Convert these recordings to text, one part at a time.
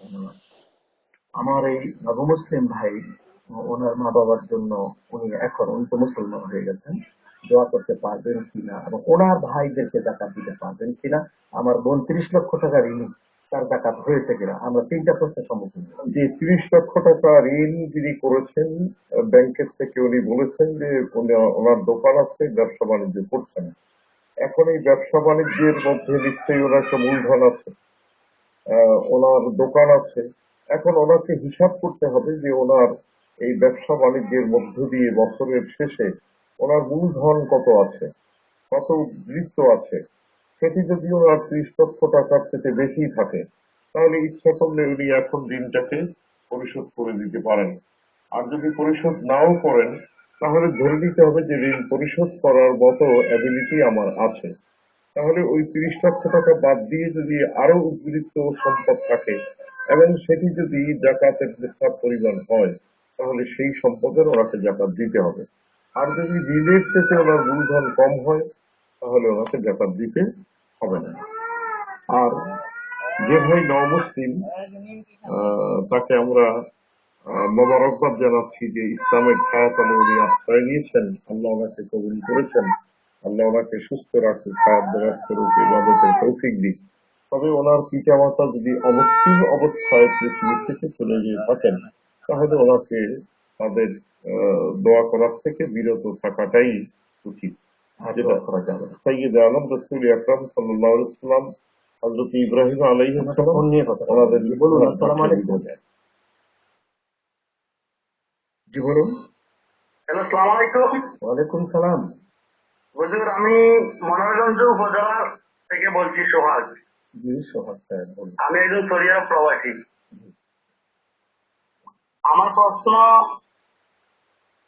ধন্যবাদ। আমার এই নবমুসলিম ভাই, ওনার মা বাবার জন্য উনি তো মুসলমান হয়ে গেছেন, দোয়া করতে পারবেন কিনা এবং ওনার ভাইদেরকে জাকাত দিতে পারবেন কিনা। আমার বোন 30 লক্ষ টাকা ঋণী, তার জাকাত হয়েছে কিনা, আমরা তিনটা প্রশ্নের সম্মুখীন হয়েছি। যে 30 লক্ষ টাকা ঋণ যিনি করেছেন, ব্যাংকের থেকে উনি বলেছেন যে ওনার দোকান আছে, ব্যবসা বাণিজ্য করছেন। এখন এই ব্যবসা বাণিজ্যের মধ্যে নিশ্চয়ই ওনার একটা মূলধন আছে, ওনার দোকান আছে। এখন ওনাকে হিসাব করতে হবে যে ওনার এই ব্যবসা বাণিজ্যের মধ্য দিয়ে বছরের শেষে ওনার মূলধন কত আছে, কত উদ্বৃত্ত আছে। সেটি যদি ওনার 30 লক্ষ টাকার থেকে বেশি থাকে, তাহলে ইচ্ছা করলে উনি এখন ঋণটাকে পরিশোধ করে দিতে পারেন। আর যদি পরিশোধ নাও করেন, তাহলে ধরে নিতে হবে যে ঋণ পরিশোধ করার মতো অ্যাবিলিটি আমার আছে। তাহলে ওই 30 লক্ষ টাকা বাদ দিয়ে যদি আরো উদ্বৃত্ত সম্পদ থাকে এবং সেটি যদি জাকাতের নিসাব পরিমাণ হয়, তাহলে সেই সম্পদের ওনাকে জাকাত দিতে হবে। আর যদি ঋণের থেকে ওনার মূলধন কম হয়, তাহলে ওনাকে জাকাত দিতে হবে না। আর যে ভাই নমুসলিম, তাকে আমরা মোবারকবাদ জানাচ্ছি যে ইসলামের ছায়াতলে উনি আশ্রয় নিয়েছেন। আল্লাহ ওনাকে কবুল করেছেন। আল্লাহ ওনাকে সুস্থ রাখুক, হায়াত দারাজ করুক, ইবাদতের তৌফিক দিক। তবে ওনার পিতামাতা যদি অমুসলিম অবস্থায় পৃথিবী থেকে চলে যেয়ে থাকেন, তাহলে ওনাকে তাদের দোয়া করার থেকে বিরত থাকাটাই উচিত। আর যেটা দোয়া করা যাবে না। সাইয়্যিদে আলম রাসূল আকরাম সাল্লাল্লাহু আলাইহি ওয়াসাল্লাম, হযরত ইব্রাহিম আলাইহিস আমরা একটা সালাম ফোন নিয়ে কথা বলবো, ওনাদের জি বলুন, ওনার আসসালামু পাঠিয়ে আলাইকুম। দিতেন। জি বলুন। হ্যালো, সালাম আলাইকুম। ওয়ালাইকুম সালাম। হুজুর, আমি মনোরঞ্জ উপজেলা থেকে বলছি, সোহাগ। জি সোহাগ সাহেব বলুন। আমি একজন সৌদি আরব প্রবাসী। আমার প্রশ্ন,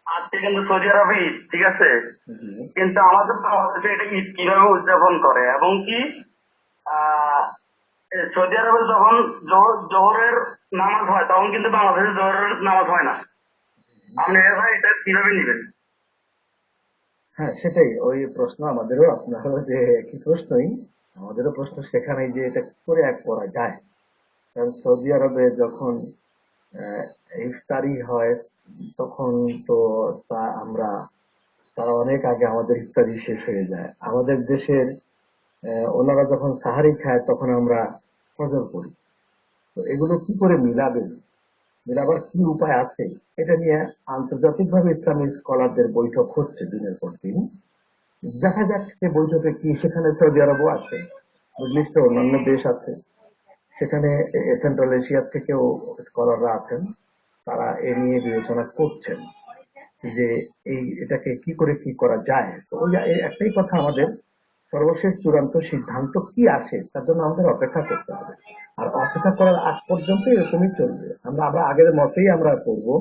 আজকে কিন্তু সৌদি আরবে ঈদ, ঠিক আছে, জি। কিন্তু আমাদের বাংলাদেশে এটা ঈদ কিভাবে উদযাপন করে এবং কি আহ সৌদি আরবে যখন জোহরের নামাজ হয়, তখন কিন্তু বাংলাদেশে জোহরের নামাজ হয় না। আপনি এটা কিভাবে নিবেন? হ্যাঁ, সেটাই ওই প্রশ্ন আমাদেরও, আপনারও যে একই প্রশ্নই, আমাদেরও প্রশ্ন সেখানেই যে এটা কি করে এক করা যায়। কারণ সৌদি আরবে যখন আহ, ইফতারি হয়, তখন তো তা আমরা, তারা অনেক আগে আমাদের ইফতারি শেষ হয়ে যায়। আমাদের দেশের ওনারা যখন সাহারি খায় তখন আমরা ফজর করি। তো এগুলো কি করে মিলাবেন, মেলাবার কি উপায় আছে, এটা নিয়ে আন্তর্জাতিকভাবে ইসলামী স্কলারদের বৈঠক হচ্ছে দিনের পর দিন। দেখা যাক সে বৈঠকে কি, সেখানে সৌদি আরবও আছে, মিডল ইস্টের অন্যান্য দেশ আছে, সেখানে সেন্ট্রাল এশিয়ার থেকেও স্কলাররা আছেন, তারা এ নিয়ে বিবেচনা করছেন যে এটাকে কি করে কি করা যায়। তো ওই একটাই কথা, আমাদের সর্বশেষ চূড়ান্ত সিদ্ধান্ত কি আসে তার জন্য আমাদের অপেক্ষা করতে হবে। আর অপেক্ষা করার আগ পর্যন্ত এরকমই চলবে, আমরা আমরা আগের মতেই আমরা করবো।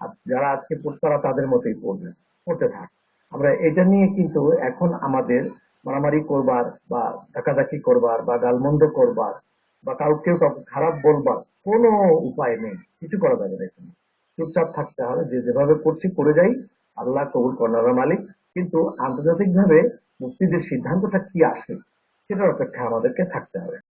আর যারা আজকে পড়ছে তারা তাদের মতেই পড়বে, পড়তে থাক। আমরা এটা নিয়ে কিন্তু এখন আমাদের মারামারি করবার বা ধাকাধাকি করবার বা গালমন্দ করবার বা কাউকে কাউকে খারাপ বলবার কোনো উপায় নেই, কিছু করা যাবে না এখানে। চুপচাপ থাকতে হবে, যে যেভাবে করছি করে যাই, আল্লাহ কবুল করার মালিক। কিন্তু আন্তর্জাতিক ভাবে মুক্তিদের সিদ্ধান্তটা কি আসে সেটার অপেক্ষা আমাদেরকে থাকতে হবে।